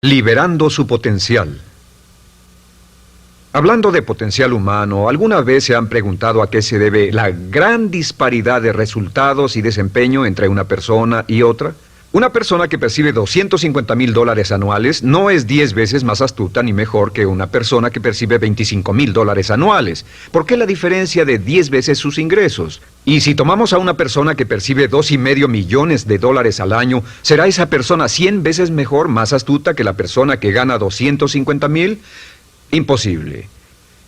Liberando su potencial. Hablando de potencial humano, ¿alguna vez se han preguntado a qué se debe la gran disparidad de resultados y desempeño entre una persona y otra? Una persona que percibe $250,000 anuales no es 10 veces más astuta ni mejor que una persona que percibe $25,000 anuales. ¿Por qué la diferencia de 10 veces sus ingresos? Y si tomamos a una persona que percibe $2,5 millones al año, ¿será esa persona 100 veces mejor, más astuta que la persona que gana $250,000? Imposible.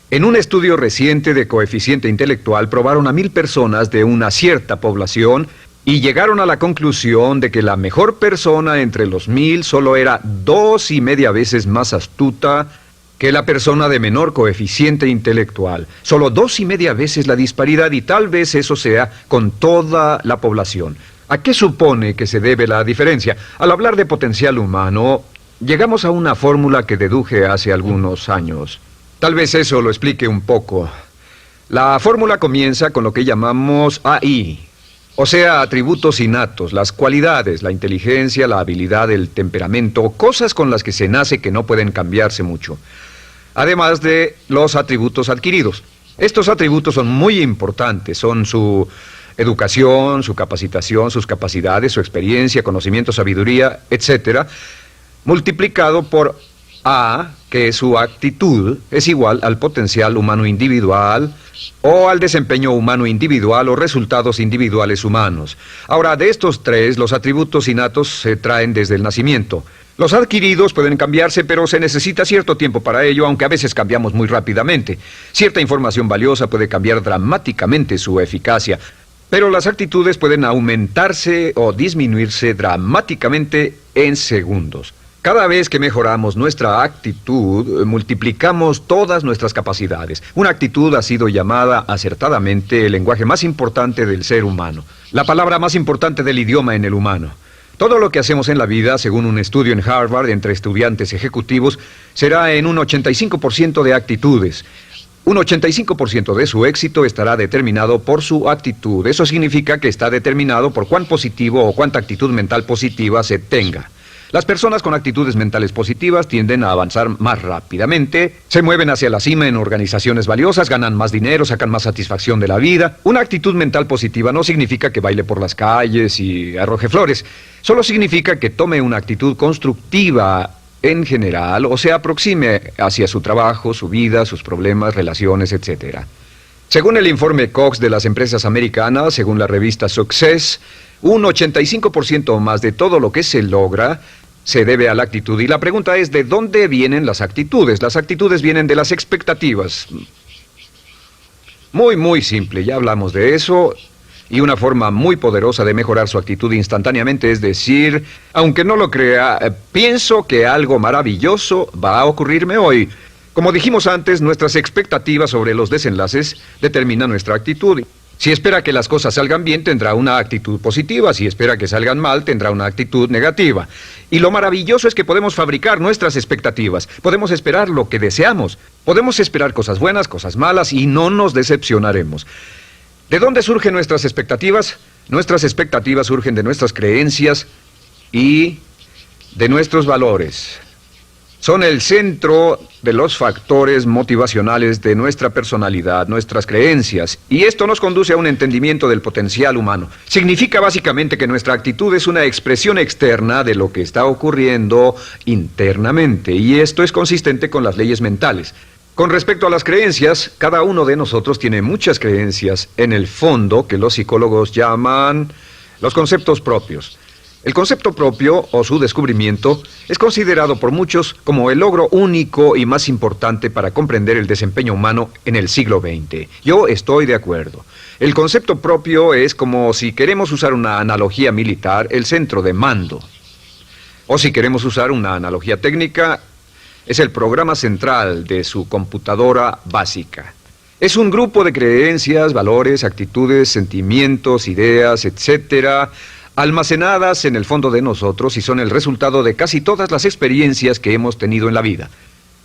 En un estudio reciente de coeficiente intelectual probaron a 1,000 personas de una cierta población y llegaron a la conclusión de que la mejor persona entre los 1,000 solo era 2,5 veces más astuta que la persona de menor coeficiente intelectual. Solo 2,5 veces la disparidad, y tal vez eso sea con toda la población. ¿A qué supone que se debe la diferencia? Al hablar de potencial humano, llegamos a una fórmula que deduje hace algunos años. Tal vez eso lo explique un poco. La fórmula comienza con lo que llamamos AI. O sea, atributos innatos, las cualidades, la inteligencia, la habilidad, el temperamento, cosas con las que se nace que no pueden cambiarse mucho. Además de los atributos adquiridos. Estos atributos son muy importantes, son su educación, su capacitación, sus capacidades, su experiencia, conocimiento, sabiduría, etc., multiplicado por A, que es su actitud, es igual al potencial humano individual, o al desempeño humano individual o resultados individuales humanos. Ahora, de estos tres, los atributos innatos se traen desde el nacimiento. Los adquiridos pueden cambiarse, pero se necesita cierto tiempo para ello, aunque a veces cambiamos muy rápidamente. Cierta información valiosa puede cambiar dramáticamente su eficacia, pero las actitudes pueden aumentarse o disminuirse dramáticamente en segundos. Cada vez que mejoramos nuestra actitud, multiplicamos todas nuestras capacidades. Una actitud ha sido llamada acertadamente el lenguaje más importante del ser humano, la palabra más importante del idioma en el humano. Todo lo que hacemos en la vida, según un estudio en Harvard entre estudiantes ejecutivos, será en un 85% de actitudes. Un 85% de su éxito estará determinado por su actitud. Eso significa que está determinado por cuán positivo o cuánta actitud mental positiva se tenga. Las personas con actitudes mentales positivas tienden a avanzar más rápidamente, se mueven hacia la cima en organizaciones valiosas, ganan más dinero, sacan más satisfacción de la vida. Una actitud mental positiva no significa que baile por las calles y arroje flores. Solo significa que tome una actitud constructiva en general o se aproxime hacia su trabajo, su vida, sus problemas, relaciones, etc. Según el informe Cox de las empresas americanas, según la revista Success, un 85% o más de todo lo que se logra se debe a la actitud. Y la pregunta es, ¿de dónde vienen las actitudes? Las actitudes vienen de las expectativas. Muy simple, ya hablamos de eso. Y una forma muy poderosa de mejorar su actitud instantáneamente es decir, aunque no lo crea, pienso que algo maravilloso va a ocurrirme hoy. Como dijimos antes, nuestras expectativas sobre los desenlaces determinan nuestra actitud. Si espera que las cosas salgan bien, tendrá una actitud positiva. Si espera que salgan mal, tendrá una actitud negativa. Y lo maravilloso es que podemos fabricar nuestras expectativas. Podemos esperar lo que deseamos. Podemos esperar cosas buenas, cosas malas, y no nos decepcionaremos. ¿De dónde surgen nuestras expectativas? Nuestras expectativas surgen de nuestras creencias y de nuestros valores. Son el centro de los factores motivacionales de nuestra personalidad, nuestras creencias. Y esto nos conduce a un entendimiento del potencial humano. Significa básicamente que nuestra actitud es una expresión externa de lo que está ocurriendo internamente. Y esto es consistente con las leyes mentales. Con respecto a las creencias, cada uno de nosotros tiene muchas creencias en el fondo que los psicólogos llaman los conceptos propios. El concepto propio, o su descubrimiento, es considerado por muchos como el logro único y más importante para comprender el desempeño humano en el siglo XX. Yo estoy de acuerdo. El concepto propio es como, si queremos usar una analogía militar, el centro de mando. O si queremos usar una analogía técnica, es el programa central de su computadora básica. Es un grupo de creencias, valores, actitudes, sentimientos, ideas, etcétera, almacenadas en el fondo de nosotros y son el resultado de casi todas las experiencias que hemos tenido en la vida.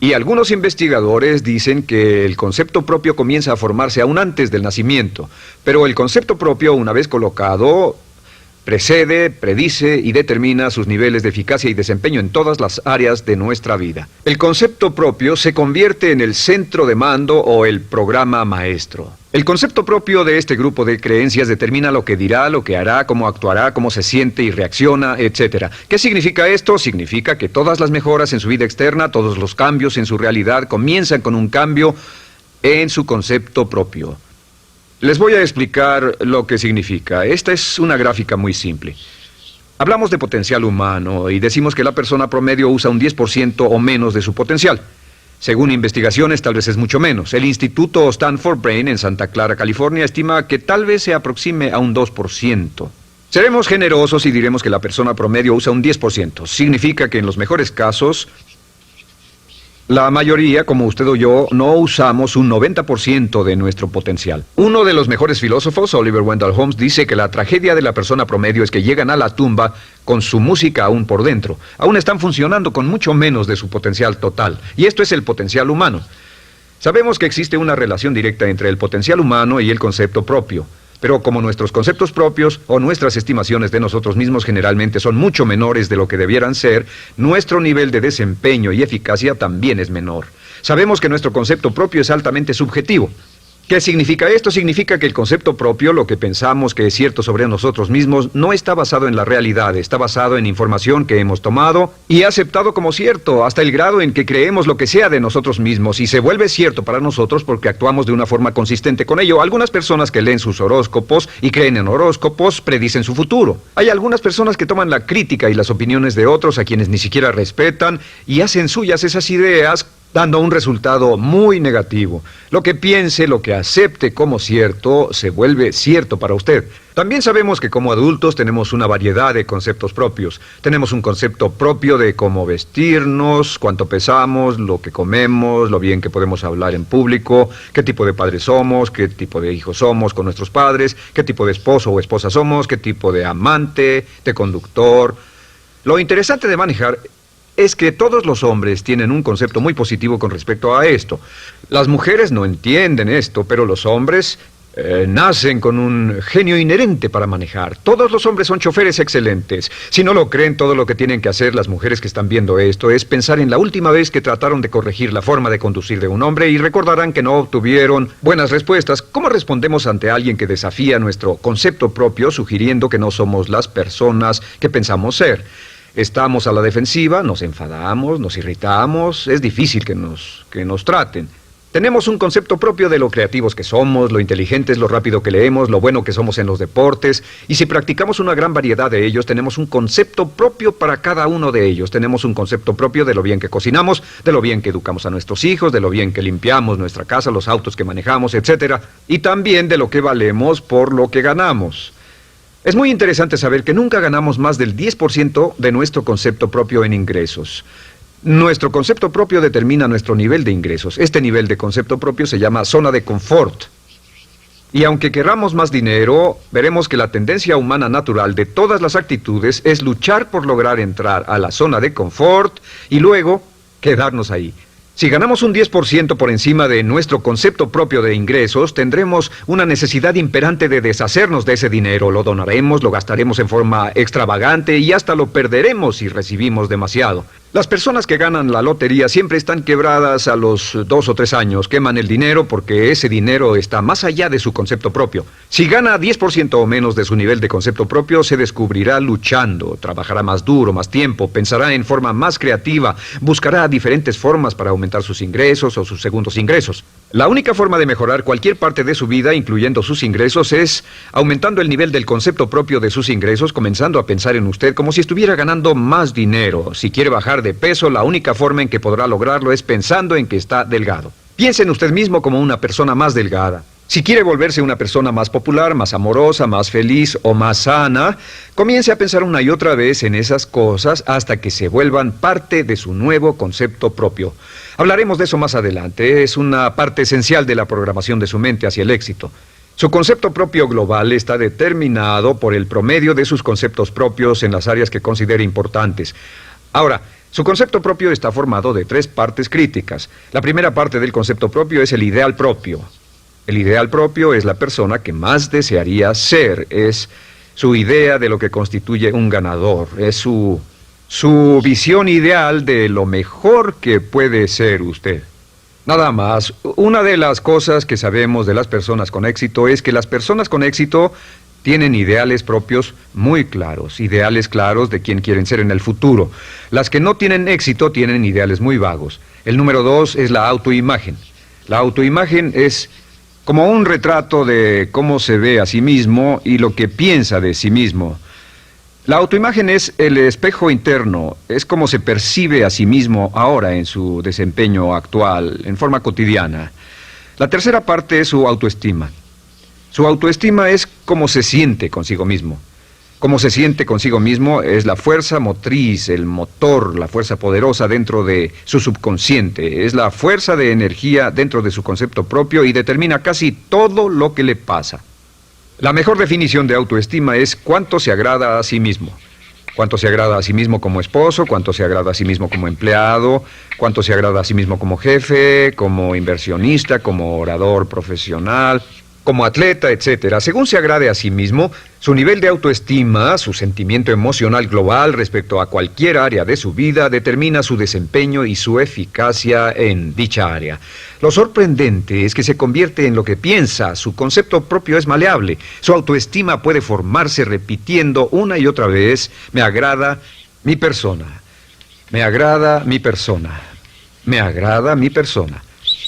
Y algunos investigadores dicen que el concepto propio comienza a formarse aún antes del nacimiento, pero el concepto propio, una vez colocado, Precede, predice y determina sus niveles de eficacia y desempeño en todas las áreas de nuestra vida. El concepto propio se convierte en el centro de mando o el programa maestro. El concepto propio de este grupo de creencias determina lo que dirá, lo que hará, cómo actuará, cómo se siente y reacciona, etc. ¿Qué significa esto? Significa que todas las mejoras en su vida externa, todos los cambios en su realidad comienzan con un cambio en su concepto propio. Les voy a explicar lo que significa. Esta es una gráfica muy simple. Hablamos de potencial humano y decimos que la persona promedio usa un 10% o menos de su potencial. Según investigaciones, tal vez es mucho menos. El Instituto Stanford Brain en Santa Clara, California, estima que tal vez se aproxime a un 2%. Seremos generosos y diremos que la persona promedio usa un 10%. Significa que en los mejores casos, la mayoría, como usted o yo, no usamos un 90% de nuestro potencial. Uno de los mejores filósofos, Oliver Wendell Holmes, dice que la tragedia de la persona promedio es que llegan a la tumba con su música aún por dentro. Aún están funcionando con mucho menos de su potencial total. Y esto es el potencial humano. Sabemos que existe una relación directa entre el potencial humano y el concepto propio. Pero como nuestros conceptos propios o nuestras estimaciones de nosotros mismos generalmente son mucho menores de lo que debieran ser, nuestro nivel de desempeño y eficacia también es menor. Sabemos que nuestro concepto propio es altamente subjetivo. ¿Qué significa esto? Significa que el concepto propio, lo que pensamos que es cierto sobre nosotros mismos, no está basado en la realidad, está basado en información que hemos tomado y aceptado como cierto, hasta el grado en que creemos lo que sea de nosotros mismos y se vuelve cierto para nosotros porque actuamos de una forma consistente con ello. Algunas personas que leen sus horóscopos y creen en horóscopos predicen su futuro. Hay algunas personas que toman la crítica y las opiniones de otros a quienes ni siquiera respetan y hacen suyas esas ideas, dando un resultado muy negativo. Lo que piense, lo que acepte como cierto, se vuelve cierto para usted. También sabemos que como adultos tenemos una variedad de conceptos propios. Tenemos un concepto propio de cómo vestirnos, cuánto pesamos, lo que comemos, lo bien que podemos hablar en público, qué tipo de padres somos, qué tipo de hijos somos con nuestros padres, qué tipo de esposo o esposa somos, qué tipo de amante, de conductor. Lo interesante de manejar es que todos los hombres tienen un concepto muy positivo con respecto a esto. Las mujeres no entienden esto, pero los hombres nacen con un genio inherente para manejar. Todos los hombres son choferes excelentes. Si no lo creen, todo lo que tienen que hacer las mujeres que están viendo esto es pensar en la última vez que trataron de corregir la forma de conducir de un hombre y recordarán que no obtuvieron buenas respuestas. ¿Cómo respondemos ante alguien que desafía nuestro concepto propio, sugiriendo que no somos las personas que pensamos ser? Estamos a la defensiva, nos enfadamos, nos irritamos, es difícil que nos traten. Tenemos un concepto propio de lo creativos que somos, lo inteligentes, lo rápido que leemos, lo bueno que somos en los deportes, y si practicamos una gran variedad de ellos, tenemos un concepto propio para cada uno de ellos. Tenemos un concepto propio de lo bien que cocinamos, de lo bien que educamos a nuestros hijos, de lo bien que limpiamos nuestra casa, los autos que manejamos, etc. Y también de lo que valemos por lo que ganamos. Es muy interesante saber que nunca ganamos más del 10% de nuestro concepto propio en ingresos. Nuestro concepto propio determina nuestro nivel de ingresos. Este nivel de concepto propio se llama zona de confort. Y aunque querramos más dinero, veremos que la tendencia humana natural de todas las actitudes es luchar por lograr entrar a la zona de confort y luego quedarnos ahí. Si ganamos un 10% por encima de nuestro concepto propio de ingresos, tendremos una necesidad imperante de deshacernos de ese dinero. Lo donaremos, lo gastaremos en forma extravagante y hasta lo perderemos si recibimos demasiado. Las personas que ganan la lotería siempre están quebradas a los 2 o 3 años. Queman el dinero porque ese dinero está más allá de su concepto propio. Si gana 10% o menos de su nivel de concepto propio, se descubrirá luchando, trabajará más duro, más tiempo, pensará en forma más creativa, buscará diferentes formas para aumentar sus ingresos o sus segundos ingresos. La única forma de mejorar cualquier parte de su vida, incluyendo sus ingresos, es aumentando el nivel del concepto propio de sus ingresos, comenzando a pensar en usted como si estuviera ganando más dinero. Si quiere bajar de peso, la única forma en que podrá lograrlo es pensando en que está delgado. Piense en usted mismo como una persona más delgada. Si quiere volverse una persona más popular, más amorosa, más feliz o más sana, comience a pensar una y otra vez en esas cosas hasta que se vuelvan parte de su nuevo concepto propio. Hablaremos de eso más adelante. Es una parte esencial de la programación de su mente hacia el éxito. Su concepto propio global está determinado por el promedio de sus conceptos propios en las áreas que considere importantes. Ahora, su concepto propio está formado de 3 partes críticas. La primera parte del concepto propio es el ideal propio. El ideal propio es la persona que más desearía ser, es su idea de lo que constituye un ganador, es su visión ideal de lo mejor que puede ser usted. Nada más, una de las cosas que sabemos de las personas con éxito es que las personas con éxito tienen ideales propios muy claros, ideales claros de quién quieren ser en el futuro. Las que no tienen éxito tienen ideales muy vagos. El número 2 es la autoimagen. La autoimagen es como un retrato de cómo se ve a sí mismo y lo que piensa de sí mismo. La autoimagen es el espejo interno, es como se percibe a sí mismo ahora en su desempeño actual, en forma cotidiana. La tercera parte es su autoestima. Su autoestima es cómo se siente consigo mismo. Cómo se siente consigo mismo es la fuerza motriz, el motor, la fuerza poderosa dentro de su subconsciente. Es la fuerza de energía dentro de su concepto propio y determina casi todo lo que le pasa. La mejor definición de autoestima es cuánto se agrada a sí mismo. Cuánto se agrada a sí mismo como esposo, cuánto se agrada a sí mismo como empleado, cuánto se agrada a sí mismo como jefe, como inversionista, como orador profesional, como atleta, etcétera. Según se agrade a sí mismo, su nivel de autoestima, su sentimiento emocional global respecto a cualquier área de su vida, determina su desempeño y su eficacia en dicha área. Lo sorprendente es que se convierte en lo que piensa, su concepto propio es maleable, su autoestima puede formarse repitiendo una y otra vez, me agrada mi persona, me agrada mi persona, me agrada mi persona.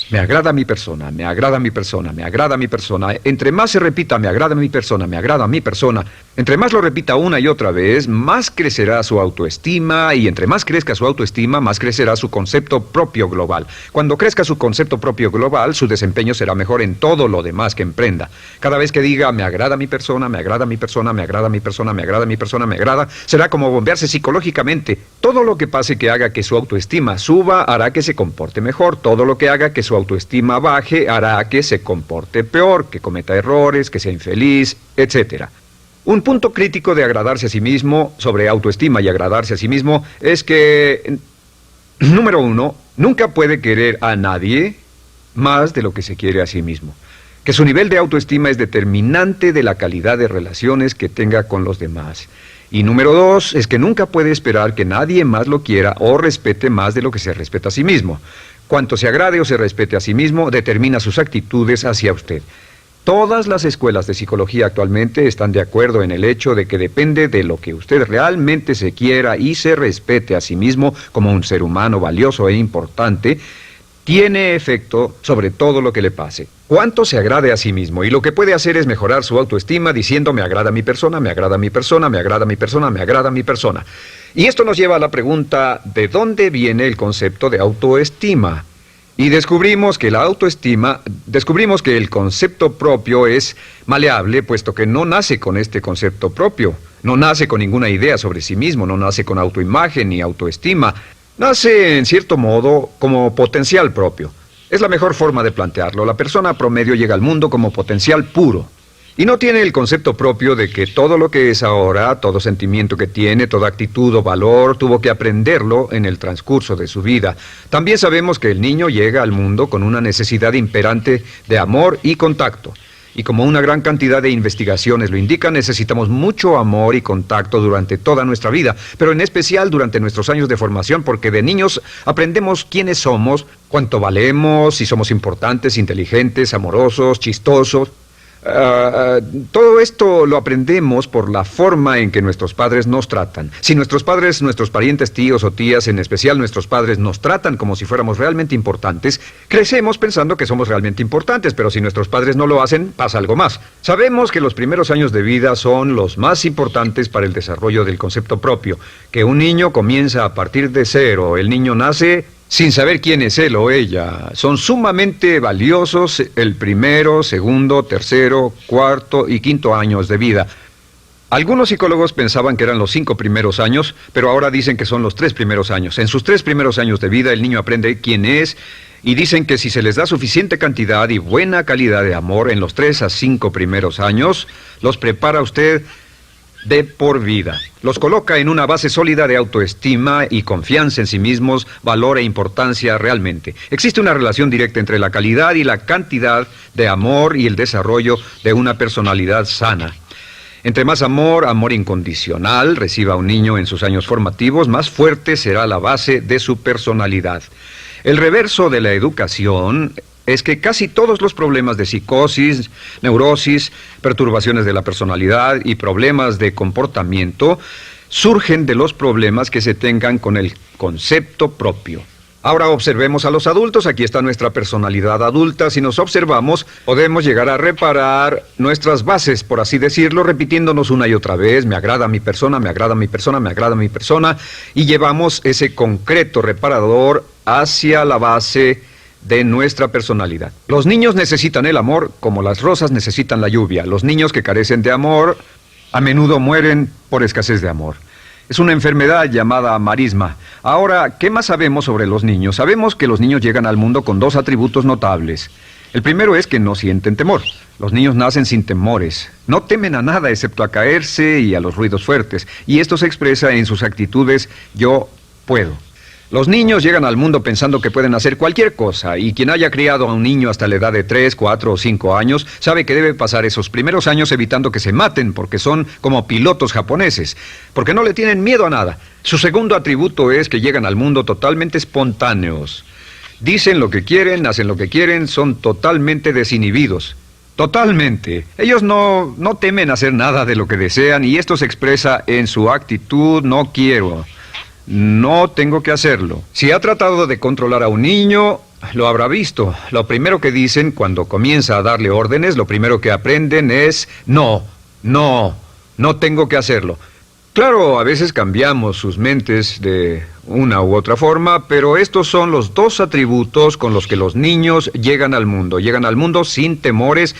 Me agrada mi persona, me agrada mi persona, me agrada mi persona. Entre más se repita, me agrada mi persona, me agrada mi persona, entre más lo repita una y otra vez, más crecerá su autoestima y entre más crezca su autoestima, más crecerá su concepto propio global. Cuando crezca su concepto propio global, su desempeño será mejor en todo lo demás que emprenda. Cada vez que diga, me agrada mi persona, me agrada mi persona, me agrada mi persona, me agrada mi persona, me agrada, será como bombearse psicológicamente. Todo lo que pase que haga que su autoestima suba, hará que se comporte mejor. Todo lo que haga que su autoestima baje hará que se comporte peor, que cometa errores, que sea infeliz, etc. Un punto crítico de agradarse a sí mismo, sobre autoestima y agradarse a sí mismo, es que, número 1, nunca puede querer a nadie más de lo que se quiere a sí mismo. Que su nivel de autoestima es determinante de la calidad de relaciones que tenga con los demás. Y número 2, es que nunca puede esperar que nadie más lo quiera o respete más de lo que se respeta a sí mismo. Cuanto se agrade o se respete a sí mismo, determina sus actitudes hacia usted. Todas las escuelas de psicología actualmente están de acuerdo en el hecho de que depende de lo que usted realmente se quiera y se respete a sí mismo como un ser humano valioso e importante, tiene efecto sobre todo lo que le pase. Cuánto se agrade a sí mismo, y lo que puede hacer es mejorar su autoestima diciendo me agrada mi persona, me agrada mi persona, me agrada mi persona, me agrada mi persona. Y esto nos lleva a la pregunta, ¿de dónde viene el concepto de autoestima? Y descubrimos que el concepto propio es maleable, puesto que no nace con este concepto propio, no nace con ninguna idea sobre sí mismo, no nace con autoimagen ni autoestima. Nace, en cierto modo, como potencial propio. Es la mejor forma de plantearlo. La persona promedio llega al mundo como potencial puro. Y no tiene el concepto propio de que todo lo que es ahora, todo sentimiento que tiene, toda actitud o valor, tuvo que aprenderlo en el transcurso de su vida. También sabemos que el niño llega al mundo con una necesidad imperante de amor y contacto. Y como una gran cantidad de investigaciones lo indican, necesitamos mucho amor y contacto durante toda nuestra vida, pero en especial durante nuestros años de formación, porque de niños aprendemos quiénes somos, cuánto valemos, si somos importantes, inteligentes, amorosos, chistosos. Todo esto lo aprendemos por la forma en que nuestros padres nos tratan. Si nuestros padres, nuestros parientes, tíos o tías, en especial nuestros padres, nos tratan como si fuéramos realmente importantes, crecemos pensando que somos realmente importantes, pero si nuestros padres no lo hacen, pasa algo más. Sabemos que los primeros años de vida son los más importantes para el desarrollo del concepto propio, que un niño comienza a partir de cero. El niño nace sin saber quién es él o ella. Son sumamente valiosos el primero, segundo, tercero, cuarto y quinto años de vida. Algunos psicólogos pensaban que eran los 5 primeros años, pero ahora dicen que son los 3 primeros años. En sus 3 primeros años de vida el niño aprende quién es y dicen que si se les da suficiente cantidad y buena calidad de amor en los 3 a 5 primeros años, los prepara usted de por vida. Los coloca en una base sólida de autoestima y confianza en sí mismos, valor e importancia realmente. Existe una relación directa entre la calidad y la cantidad de amor y el desarrollo de una personalidad sana. Entre más amor, amor incondicional, reciba un niño en sus años formativos, más fuerte será la base de su personalidad. El reverso de la educación es que casi todos los problemas de psicosis, neurosis, perturbaciones de la personalidad y problemas de comportamiento surgen de los problemas que se tengan con el concepto propio. Ahora observemos a los adultos. Aquí está nuestra personalidad adulta. Si nos observamos, podemos llegar a reparar nuestras bases, por así decirlo, repitiéndonos una y otra vez: me agrada mi persona, me agrada mi persona, me agrada mi persona, y llevamos ese concreto reparador hacia la base de nuestra personalidad. Los niños necesitan el amor como las rosas necesitan la lluvia. Los niños que carecen de amor a menudo mueren por escasez de amor. Es una enfermedad llamada marisma. Ahora, ¿qué más sabemos sobre los niños? Sabemos que los niños llegan al mundo con dos atributos notables. El primero es que no sienten temor. Los niños nacen sin temores. No temen a nada excepto a caerse y a los ruidos fuertes. Y esto se expresa en sus actitudes: yo puedo. Los niños llegan al mundo pensando que pueden hacer cualquier cosa, y quien haya criado a un niño hasta la edad de 3, 4 o 5 años sabe que debe pasar esos primeros años evitando que se maten, porque son como pilotos japoneses, porque no le tienen miedo a nada. Su segundo atributo es que llegan al mundo totalmente espontáneos. Dicen lo que quieren, hacen lo que quieren, son totalmente desinhibidos. Totalmente. Ellos no temen hacer nada de lo que desean, y esto se expresa en su actitud: no quiero. No tengo que hacerlo. Si ha tratado de controlar a un niño, lo habrá visto. Lo primero que dicen cuando comienza a darle órdenes, lo primero que aprenden es: no tengo que hacerlo. Claro, a veces cambiamos sus mentes de una u otra forma, pero estos son los dos atributos con los que los niños llegan al mundo. Llegan al mundo sin temores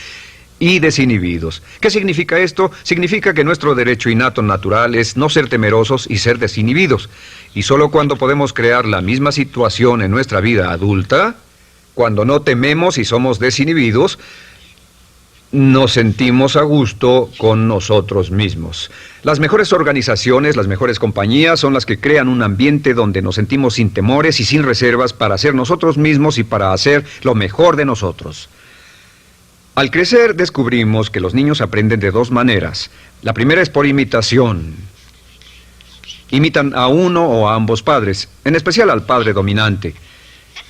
y desinhibidos. ¿Qué significa esto? Significa que nuestro derecho innato natural es no ser temerosos y ser desinhibidos. Y solo cuando podemos crear la misma situación en nuestra vida adulta, cuando no tememos y somos desinhibidos, nos sentimos a gusto con nosotros mismos. Las mejores organizaciones, las mejores compañías son las que crean un ambiente donde nos sentimos sin temores y sin reservas para ser nosotros mismos y para hacer lo mejor de nosotros. Al crecer descubrimos que los niños aprenden de dos maneras. La primera es por imitación. Imitan a uno o a ambos padres, en especial al padre dominante.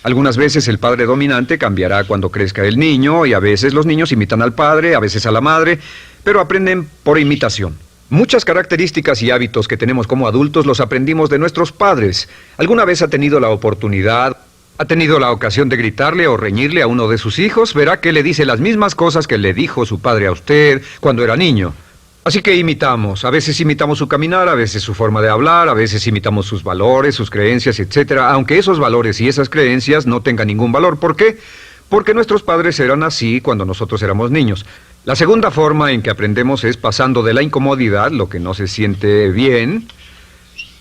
Algunas veces el padre dominante cambiará cuando crezca el niño, y a veces los niños imitan al padre, a veces a la madre, pero aprenden por imitación. Muchas características y hábitos que tenemos como adultos los aprendimos de nuestros padres. ¿Alguna vez ha tenido la oportunidad, ha tenido la ocasión de gritarle o reñirle a uno de sus hijos? Verá que le dice las mismas cosas que le dijo su padre a usted cuando era niño. Así que imitamos. A veces imitamos su caminar, a veces su forma de hablar, a veces imitamos sus valores, sus creencias, etcétera, aunque esos valores y esas creencias no tengan ningún valor. ¿Por qué? Porque nuestros padres eran así cuando nosotros éramos niños. La segunda forma en que aprendemos es pasando de la incomodidad, lo que no se siente bien,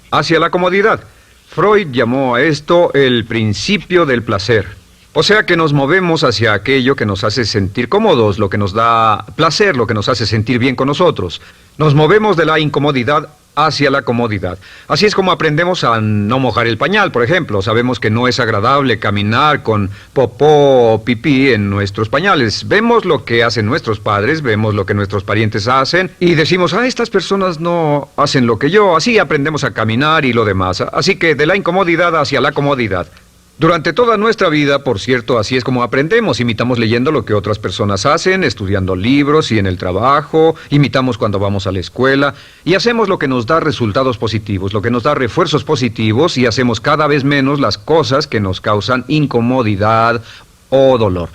hacia la comodidad. Freud llamó a esto el principio del placer. O sea que nos movemos hacia aquello que nos hace sentir cómodos, lo que nos da placer, lo que nos hace sentir bien con nosotros. Nos movemos de la incomodidad hacia la comodidad. Así es como aprendemos a no mojar el pañal, por ejemplo. Sabemos que no es agradable caminar con popó o pipí en nuestros pañales. Vemos lo que hacen nuestros padres, vemos lo que nuestros parientes hacen y decimos: estas personas no hacen lo que yo. Así aprendemos a caminar y lo demás. Así que de la incomodidad hacia la comodidad. Durante toda nuestra vida, por cierto, así es como aprendemos. Imitamos leyendo lo que otras personas hacen, estudiando libros y en el trabajo, imitamos cuando vamos a la escuela, y hacemos lo que nos da resultados positivos, lo que nos da refuerzos positivos, y hacemos cada vez menos las cosas que nos causan incomodidad o dolor.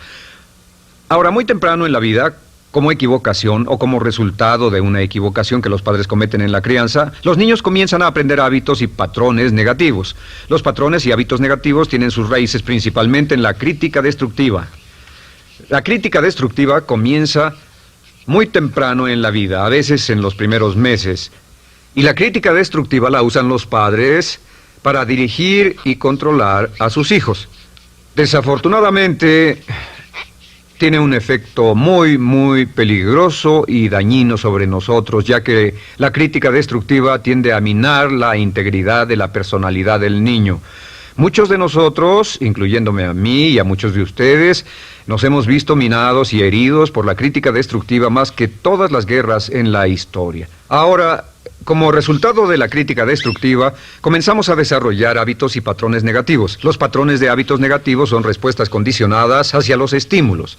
Ahora, muy temprano en la vida, como equivocación o como resultado de una equivocación que los padres cometen en la crianza, los niños comienzan a aprender hábitos y patrones negativos. Los patrones y hábitos negativos tienen sus raíces principalmente en la crítica destructiva. La crítica destructiva comienza muy temprano en la vida, a veces en los primeros meses. Y la crítica destructiva la usan los padres para dirigir y controlar a sus hijos. Desafortunadamente, tiene un efecto muy peligroso y dañino sobre nosotros, ya que la crítica destructiva tiende a minar la integridad de la personalidad del niño. Muchos de nosotros, incluyéndome a mí y a muchos de ustedes, nos hemos visto minados y heridos por la crítica destructiva más que todas las guerras en la historia. Ahora, como resultado de la crítica destructiva, comenzamos a desarrollar hábitos y patrones negativos. Los patrones de hábitos negativos son respuestas condicionadas hacia los estímulos.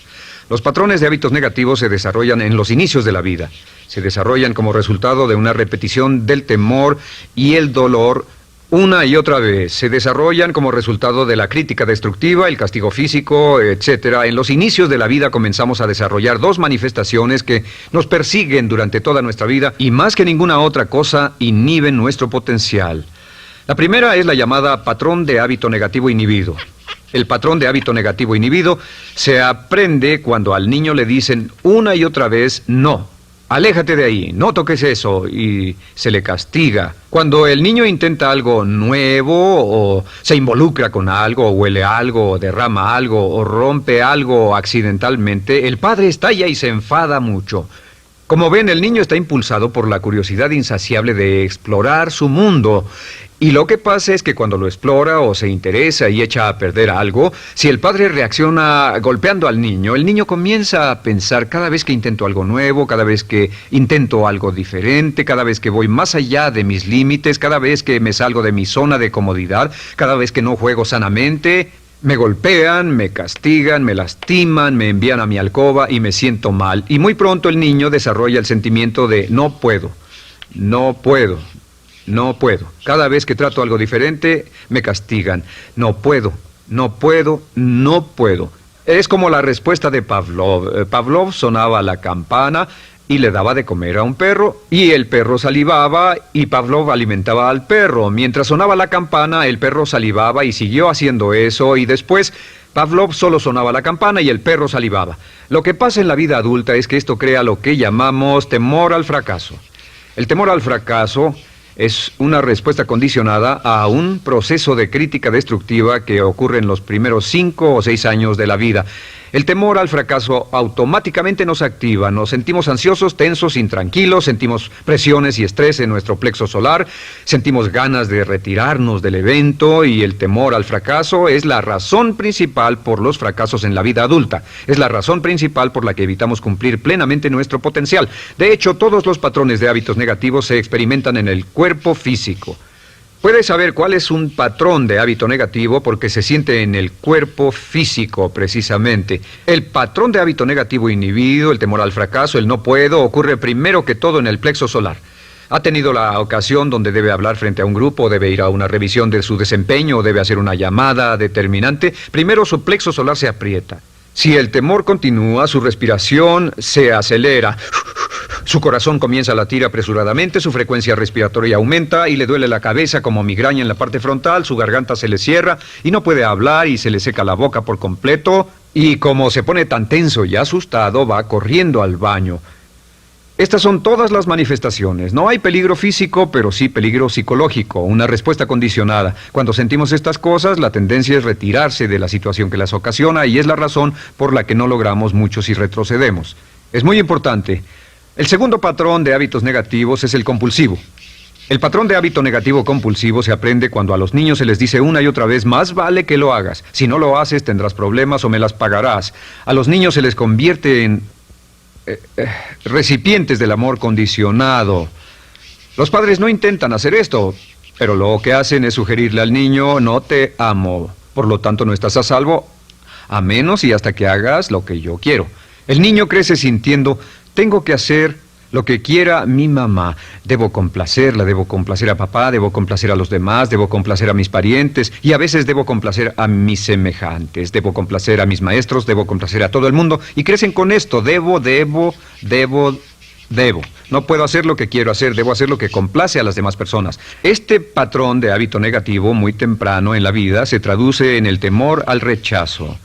Los patrones de hábitos negativos se desarrollan en los inicios de la vida. Se desarrollan como resultado de una repetición del temor y el dolor una y otra vez. Se desarrollan como resultado de la crítica destructiva, el castigo físico, etc. En los inicios de la vida comenzamos a desarrollar dos manifestaciones que nos persiguen durante toda nuestra vida y más que ninguna otra cosa inhiben nuestro potencial. La primera es la llamada patrón de hábito negativo inhibido. El patrón de hábito negativo inhibido se aprende cuando al niño le dicen una y otra vez no. Aléjate de ahí, no toques eso, y se le castiga. Cuando el niño intenta algo nuevo, o se involucra con algo, o huele algo, o derrama algo, o rompe algo accidentalmente, el padre estalla y se enfada mucho. Como ven, el niño está impulsado por la curiosidad insaciable de explorar su mundo. Y lo que pasa es que cuando lo explora o se interesa y echa a perder algo, si el padre reacciona golpeando al niño, el niño comienza a pensar cada vez que intento algo nuevo, cada vez que intento algo diferente, cada vez que voy más allá de mis límites, cada vez que me salgo de mi zona de comodidad, cada vez que no juego sanamente, me golpean, me castigan, me lastiman, me envían a mi alcoba y me siento mal. Y muy pronto el niño desarrolla el sentimiento de no puedo, no puedo. No puedo. Cada vez que trato algo diferente, me castigan. No puedo, no puedo, no puedo. Es como la respuesta de Pavlov. Pavlov sonaba la campana y le daba de comer a un perro, y el perro salivaba, y Pavlov alimentaba al perro. Mientras sonaba la campana, el perro salivaba y siguió haciendo eso, y después Pavlov solo sonaba la campana y el perro salivaba. Lo que pasa en la vida adulta es que esto crea lo que llamamos temor al fracaso. El temor al fracaso es una respuesta condicionada a un proceso de crítica destructiva que ocurre en los primeros 5 o 6 años de la vida. El temor al fracaso automáticamente nos activa, nos sentimos ansiosos, tensos, intranquilos, sentimos presiones y estrés en nuestro plexo solar, sentimos ganas de retirarnos del evento y el temor al fracaso es la razón principal por los fracasos en la vida adulta. Es la razón principal por la que evitamos cumplir plenamente nuestro potencial. De hecho, todos los patrones de hábitos negativos se experimentan en el cuerpo físico. Puedes saber cuál es un patrón de hábito negativo porque se siente en el cuerpo físico, precisamente. El patrón de hábito negativo inhibido, el temor al fracaso, el no puedo, ocurre primero que todo en el plexo solar. ¿Ha tenido la ocasión donde debe hablar frente a un grupo, debe ir a una revisión de su desempeño o debe hacer una llamada determinante? Primero su plexo solar se aprieta. Si el temor continúa, su respiración se acelera. Su corazón comienza a latir apresuradamente, su frecuencia respiratoria aumenta y le duele la cabeza como migraña en la parte frontal, su garganta se le cierra y no puede hablar y se le seca la boca por completo. Y como se pone tan tenso y asustado, va corriendo al baño. Estas son todas las manifestaciones. No hay peligro físico, pero sí peligro psicológico, una respuesta condicionada. Cuando sentimos estas cosas, la tendencia es retirarse de la situación que las ocasiona y es la razón por la que no logramos mucho si retrocedemos. Es muy importante. El segundo patrón de hábitos negativos es el compulsivo. El patrón de hábito negativo compulsivo se aprende cuando a los niños se les dice una y otra vez, más vale que lo hagas. Si no lo haces, tendrás problemas o me las pagarás. A los niños se les convierte en recipientes del amor condicionado. Los padres no intentan hacer esto, pero lo que hacen es sugerirle al niño, no te amo. Por lo tanto, no estás a salvo, a menos y hasta que hagas lo que yo quiero. El niño crece sintiendo, tengo que hacer lo que quiera mi mamá. Debo complacerla, debo complacer a papá, debo complacer a los demás, debo complacer a mis parientes y a veces debo complacer a mis semejantes, debo complacer a mis maestros, debo complacer a todo el mundo y crecen con esto, debo. No puedo hacer lo que quiero hacer, debo hacer lo que complace a las demás personas. Este patrón de hábito negativo muy temprano en la vida se traduce en el temor al rechazo.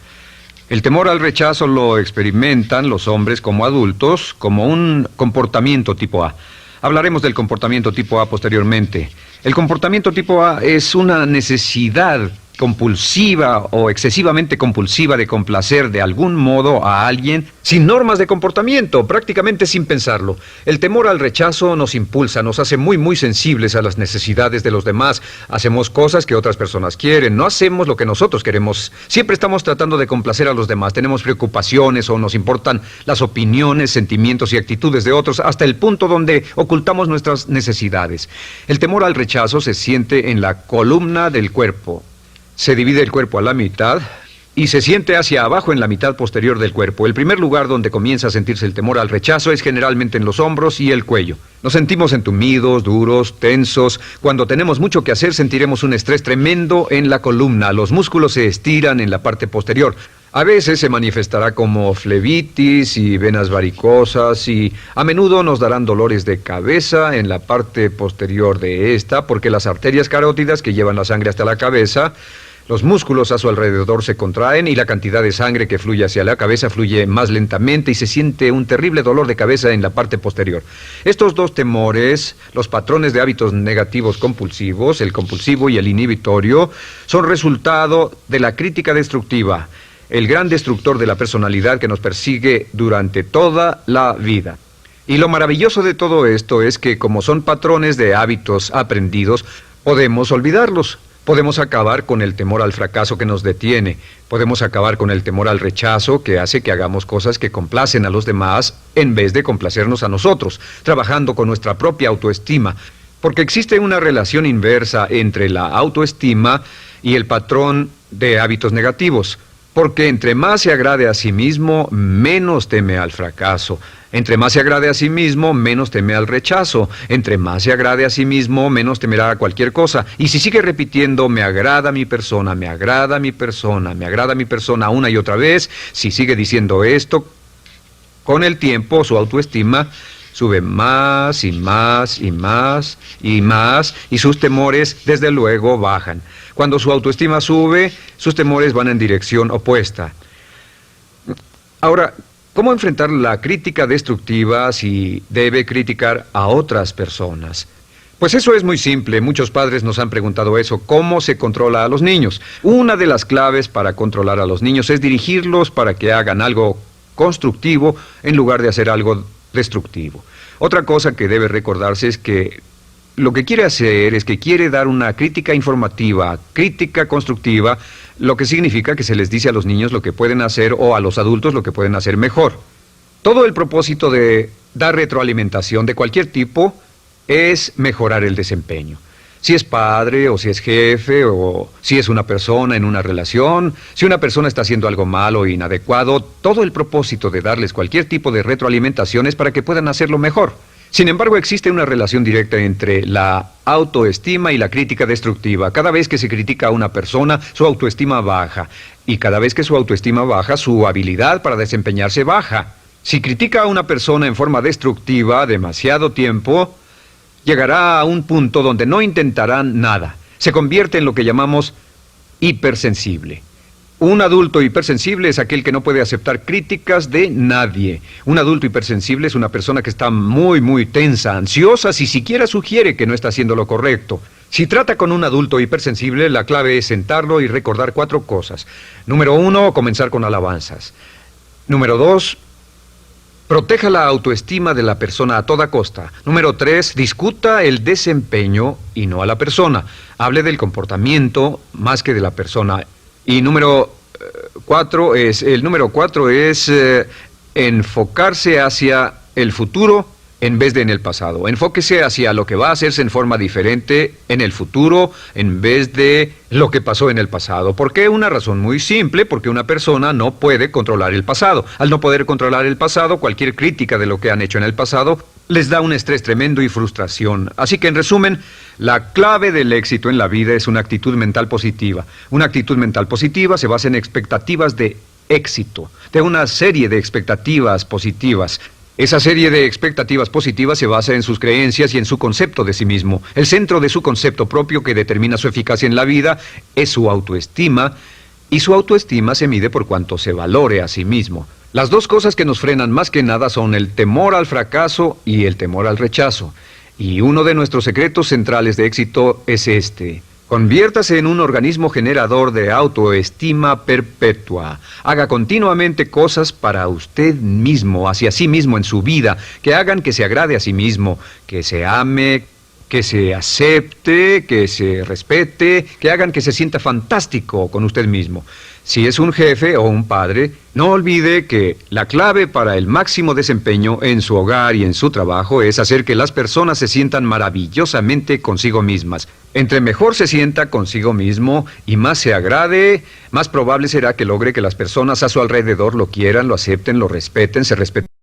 El temor al rechazo lo experimentan los hombres como adultos como un comportamiento tipo A. Hablaremos del comportamiento tipo A posteriormente. El comportamiento tipo A es una necesidad compulsiva o excesivamente compulsiva de complacer de algún modo a alguien sin normas de comportamiento, prácticamente sin pensarlo. El temor al rechazo nos impulsa, nos hace muy sensibles a las necesidades de los demás. Hacemos cosas que otras personas quieren, no hacemos lo que nosotros queremos. Siempre estamos tratando de complacer a los demás. Tenemos preocupaciones o nos importan las opiniones, sentimientos y actitudes de otros hasta el punto donde ocultamos nuestras necesidades. El temor al rechazo se siente en la columna del cuerpo. Se divide el cuerpo a la mitad y se siente hacia abajo en la mitad posterior del cuerpo. El primer lugar donde comienza a sentirse el temor al rechazo es generalmente en los hombros y el cuello. Nos sentimos entumidos, duros, tensos. Cuando tenemos mucho que hacer sentiremos un estrés tremendo en la columna. Los músculos se estiran en la parte posterior. A veces se manifestará como flebitis y venas varicosas y a menudo nos darán dolores de cabeza en la parte posterior de esta porque las arterias carótidas que llevan la sangre hasta la cabeza, los músculos a su alrededor se contraen y la cantidad de sangre que fluye hacia la cabeza fluye más lentamente y se siente un terrible dolor de cabeza en la parte posterior. Estos dos temores, los patrones de hábitos negativos compulsivos, el compulsivo y el inhibitorio, son resultado de la crítica destructiva, el gran destructor de la personalidad que nos persigue durante toda la vida. Y lo maravilloso de todo esto es que como son patrones de hábitos aprendidos, podemos olvidarlos. Podemos acabar con el temor al fracaso que nos detiene. Podemos acabar con el temor al rechazo que hace que hagamos cosas que complacen a los demás en vez de complacernos a nosotros, trabajando con nuestra propia autoestima. Porque existe una relación inversa entre la autoestima y el patrón de hábitos negativos. Porque entre más se agrade a sí mismo, menos teme al fracaso. Entre más se agrade a sí mismo, menos teme al rechazo. Entre más se agrade a sí mismo, menos temerá a cualquier cosa. Y si sigue repitiendo, me agrada mi persona, me agrada mi persona, me agrada mi persona una y otra vez, si sigue diciendo esto, con el tiempo su autoestima sube más y más y más y más y sus temores desde luego bajan. Cuando su autoestima sube, sus temores van en dirección opuesta. Ahora, ¿cómo enfrentar la crítica destructiva si debe criticar a otras personas? Pues eso es muy simple. Muchos padres nos han preguntado eso. ¿Cómo se controla a los niños? Una de las claves para controlar a los niños es dirigirlos para que hagan algo constructivo en lugar de hacer algo destructivo. Otra cosa que debe recordarse es que lo que quiere hacer es que quiere dar una crítica informativa, crítica constructiva, lo que significa que se les dice a los niños lo que pueden hacer o a los adultos lo que pueden hacer mejor. Todo el propósito de dar retroalimentación de cualquier tipo es mejorar el desempeño. Si es padre o si es jefe o si es una persona en una relación, si una persona está haciendo algo malo o inadecuado, todo el propósito de darles cualquier tipo de retroalimentación es para que puedan hacerlo mejor. Sin embargo, existe una relación directa entre la autoestima y la crítica destructiva. Cada vez que se critica a una persona, su autoestima baja. Y cada vez que su autoestima baja, su habilidad para desempeñarse baja. Si critica a una persona en forma destructiva demasiado tiempo, llegará a un punto donde no intentarán nada. Se convierte en lo que llamamos hipersensible. Un adulto hipersensible es aquel que no puede aceptar críticas de nadie. Un adulto hipersensible es una persona que está muy tensa, ansiosa, si siquiera sugiere que no está haciendo lo correcto. Si trata con un adulto hipersensible, la clave es sentarlo y recordar 4 cosas. Número 1, comenzar con alabanzas. Número 2, proteja la autoestima de la persona a toda costa. Número 3, discuta el desempeño y no a la persona. Hable del comportamiento más que de la persona. Y número 4 es enfocarse hacia el futuro en vez de en el pasado. Enfóquese hacia lo que va a hacerse en forma diferente en el futuro en vez de lo que pasó en el pasado. ¿Por qué? Una razón muy simple, porque una persona no puede controlar el pasado. Al no poder controlar el pasado, cualquier crítica de lo que han hecho en el pasado les da un estrés tremendo y frustración. Así que, en resumen, la clave del éxito en la vida es una actitud mental positiva. Una actitud mental positiva se basa en expectativas de éxito, de una serie de expectativas positivas. Esa serie de expectativas positivas se basa en sus creencias y en su concepto de sí mismo. El centro de su concepto propio que determina su eficacia en la vida es su autoestima, y su autoestima se mide por cuanto se valore a sí mismo. Las dos cosas que nos frenan más que nada son el temor al fracaso y el temor al rechazo. Y uno de nuestros secretos centrales de éxito es este: Conviértase en un organismo generador de autoestima perpetua. Haga continuamente cosas para usted mismo, hacia sí mismo en su vida, que hagan que se agrade a sí mismo, que se ame, que se acepte, que se respete, que hagan que se sienta fantástico con usted mismo. Si es un jefe o un padre, no olvide que la clave para el máximo desempeño en su hogar y en su trabajo es hacer que las personas se sientan maravillosamente consigo mismas. Entre mejor se sienta consigo mismo y más se agrade, más probable será que logre que las personas a su alrededor lo quieran, lo acepten, lo respeten, se respeten